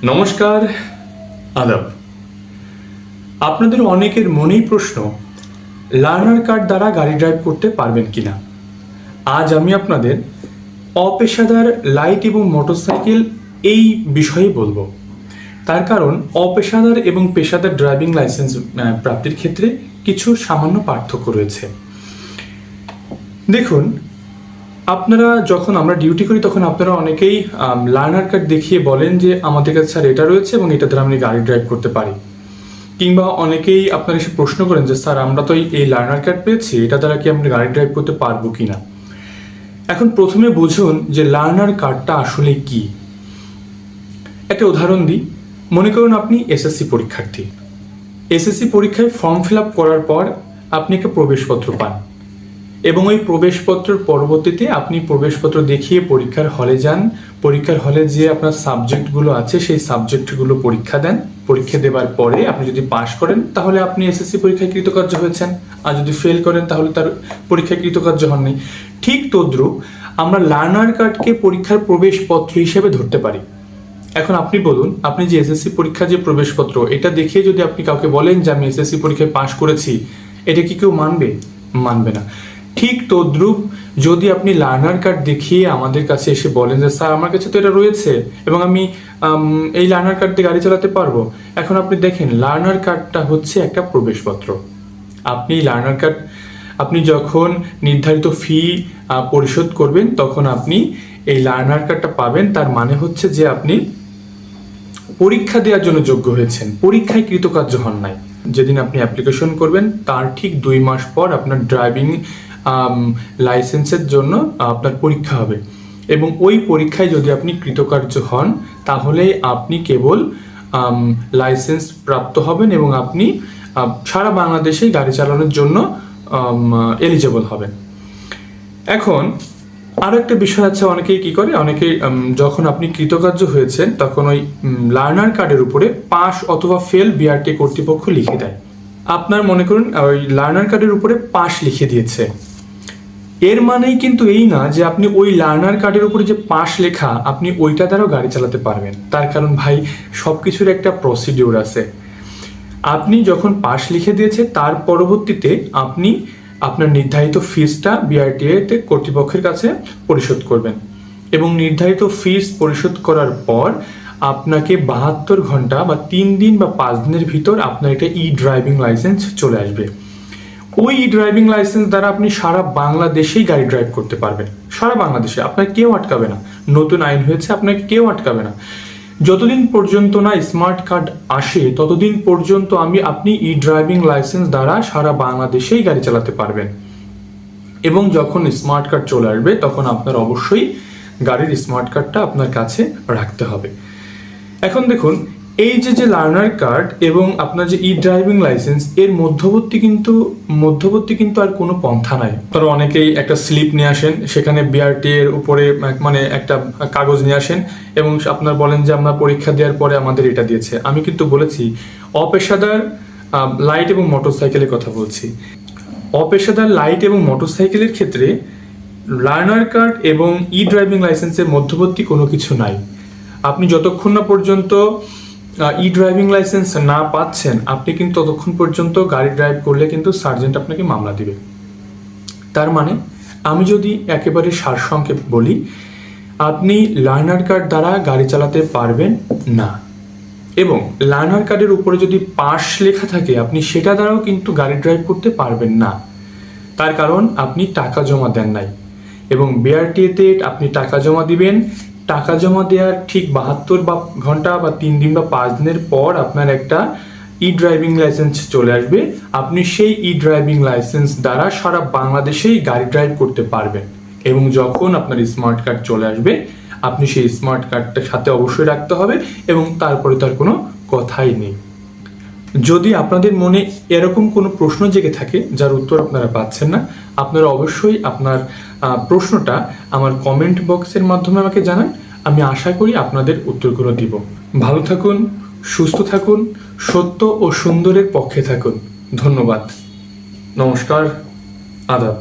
নমস্কার, আদাব। আপনাদের অনেকের মনেই প্রশ্ন, লার্নার কার্ড দ্বারা গাড়ি ড্রাইভ করতে পারবেন কিনা। আজ আমি আপনাদের অপেশাদার লাইট এবং মোটরসাইকেল এই বিষয়ে বলবো। তার কারণ অপেশাদার এবং পেশাদার ড্রাইভিং লাইসেন্স প্রাপ্তির ক্ষেত্রে কিছু সামান্য পার্থক্য রয়েছে। দেখুন, আপনারা যখন আমরা ডিউটি করি তখন আপনারা অনেকেই লার্নার কার্ড দেখিয়ে বলেন যে আমাদের কাছে স্যার এটা রয়েছে এবং এটা দ্বারা আমি গাড়ি ড্রাইভ করতে পারি। কিংবা অনেকেই আপনারা এসে প্রশ্ন করেন যে স্যার আমরা তো এই লার্নার কার্ড পেয়েছি, এটা দ্বারা কি আমরা গাড়ি ড্রাইভ করতে পারবো কি না। এখন প্রথমে বুঝুন যে লার্নার কার্ডটা আসলে কি। একটা উদাহরণ দিই। মনে করুন আপনি এসএসসি পরীক্ষার্থী। এসএসসি পরীক্ষায় ফর্ম ফিল আপ করার পর আপনি একটা প্রবেশপত্র পান এবং ওই প্রবেশপত্রের পরবর্তীতে আপনি প্রবেশপত্র দেখিয়ে পরীক্ষার হলে যান। পরীক্ষার হলে যে আপনার সাবজেক্টগুলো আছে সেই সাবজেক্টগুলো পরীক্ষা দেন। পরীক্ষা দেওয়ার পরে আপনি যদি পাশ করেন তাহলে আপনি এসএসসি পরীক্ষায় কৃতকার্য হয়েছেন, আর যদি ফেল করেন তাহলে তার পরীক্ষায় কৃতকার্য হননি। ঠিক তদ্রূপ আমরা লার্নার কার্ডকে পরীক্ষার প্রবেশপত্র হিসেবে ধরতে পারি। এখন আপনি বলুন, আপনি যে এসএসসি পরীক্ষার যে প্রবেশপত্র, এটা দেখিয়ে যদি আপনি কাউকে বলেন যে আমি এসএসসি পরীক্ষায় পাশ করেছি, এটা কি কেউ মানবে? মানবে না। ঠিক তদ্রূপ যদি আপনি লার্নার কার্ড দেখিয়ে আমাদের কাছে এসে বলেন যে স্যার আমার কাছে তো এটা রয়েছে এবং আমি এই লার্নার কার্ড দিয়ে গাড়ি চালাতে পারবো। এখন আপনি দেখেন, লার্নার কার্ডটা হচ্ছে একটা প্রবেশপত্র। আপনি যখন নির্ধারিত ফি পরিশোধ করবেন তখন আপনি এই লার্নার কার্ডটা পাবেন। তার মানে হচ্ছে যে আপনি পরীক্ষা দেওয়ার জন্য যোগ্য হয়েছেন, পরীক্ষায় কৃতকার্য হন নাই। যেদিন আপনি অ্যাপ্লিকেশন করবেন তার ঠিক 2 মাস পর আপনার ড্রাইভিং লাইসেন্সের জন্য আপনার পরীক্ষা হবে এবং ওই পরীক্ষায় যদি আপনি কৃতকার্য হন তাহলে আপনি কেবল লাইসেন্স প্রাপ্ত হবেন এবং আপনি সারা বাংলাদেশেই গাড়ি চালানোর জন্য এলিজেবল হবেন। এখন আরও একটা বিষয় আছে, অনেকেই কি করে, অনেকেই যখন আপনি কৃতকার্য হয়েছেন তখন ওই লার্নার কার্ডের উপরে পাস অথবা ফেল বিআরটি কর্তৃপক্ষ লিখে দেয়। আপনার মনে করুন ওই লার্নার কার্ডের উপরে পাস লিখে দিয়েছে, এর মানেই কিন্তু এই না যে আপনি ওই লার্নার কার্ডের উপরে যে পাস লেখা আপনি ওইটা দ্বারাও গাড়ি চালাতে পারবেন। তার কারণ ভাই, সব কিছুর একটা প্রসিডিউর আছে। আপনি যখন পাস লিখে দিয়েছে তার পরবর্তীতে আপনি আপনার নির্ধারিত ফিসটা বিআরটিএতে কর্তৃপক্ষের কাছে পরিশোধ করবেন এবং নির্ধারিত ফিস পরিশোধ করার পর আপনাকে 72 ঘন্টা বা 3 দিন বা 5 দিনের ভিতর আপনার একটা ই ড্রাইভিং লাইসেন্স চলে আসবে। ওই ই ড্রাইভিং লাইসেন্স দ্বারা আপনি সারা বাংলাদেশেই গাড়ি ড্রাইভ করতে পারবেন। সারা বাংলাদেশে আপনাকে কেউ আটকাবে না। নতুন আইন হয়েছে, আপনাকে কেউ আটকাবে না। যতদিন পর্যন্ত না স্মার্ট কার্ড আসে ততদিন পর্যন্ত আপনি ই ড্রাইভিং লাইসেন্স দ্বারা সারা বাংলাদেশেই গাড়ি চালাতে পারবেন এবং যখন স্মার্ট কার্ড চলে আসবে তখন আপনার অবশ্যই গাড়ির স্মার্ট কার্ডটা আপনার কাছে রাখতে হবে। এখন দেখুন, এই যে লার্নার কার্ড এবং আপনার যে ই ড্রাইভিং লাইসেন্স এর মধ্যবর্তী কিন্তু আর কোনো পন্থা নাই। তারা অনেকেই একটা স্লিপ নিয়ে আসেন, সেখানে বিআরটি এর উপরে মানে একটা কাগজ নিয়ে আসেন এবং আপনার বলেন যে আমরা পরীক্ষা দেওয়ার পরে আমাদের এটা দিয়েছে। আমি কিন্তু বলেছি অপেশাদার লাইট এবং মোটরসাইকেলের কথা বলছি। অপেশাদার লাইট এবং মোটরসাইকেলের ক্ষেত্রে লার্নার কার্ড এবং ই ড্রাইভিং লাইসেন্সের মধ্যবর্তী কোনো কিছু নাই। আপনি যতক্ষণ না পর্যন্ত ই ড্রাইভিং লাইসেন্স না পাচ্ছেন আপনি কিন্তু ততক্ষণ পর্যন্ত গাড়ি ড্রাইভ করলে কিন্তু সার্জেন্ট আপনাকে মামলা দিবে। তার মানে আমি যদি একেবারে সারসংক্ষেপ বলি, আপনি লার্নার কার্ড দ্বারা গাড়ি চালাতে পারবেন না এবং লার্নার কার্ডের উপরে যদি পাস লেখা থাকে আপনি সেটা দ্বারাও কিন্তু গাড়ি ড্রাইভ করতে পারবেন না। তার কারণ আপনি টাকা জমা দেন নাই এবং বিআরটিএতে আপনি টাকা জমা দিবেন। টাকা জমা দেওয়ার ঠিক 72 ঘন্টা বা 3 দিন বা 5 দিনের পর আপনার একটা ই ড্রাইভিং লাইসেন্স চলে আসবে। আপনি সেই ই ড্রাইভিং লাইসেন্স দ্বারা সারা বাংলাদেশেই গাড়ি ড্রাইভ করতে পারবেন এবং যখন আপনার স্মার্ট কার্ড চলে আসবে আপনি সেই স্মার্ট কার্ডটা সাথে অবশ্যই রাখতে হবে এবং তারপরে তার কোনো কথাই নেই। যদি আপনাদের মনে এরকম কোনো প্রশ্ন জেগে থাকে যার উত্তর আপনারা পাচ্ছেন না, আপনারা অবশ্যই আপনার প্রশ্নটা আমার কমেন্ট বক্সের মাধ্যমে আমাকে জানান। আমি আশা করি আপনাদের উত্তরগুলো দিব। ভালো থাকুন, সুস্থ থাকুন, সত্য ও সুন্দরের পক্ষে থাকুন। ধন্যবাদ। নমস্কার, আদাব।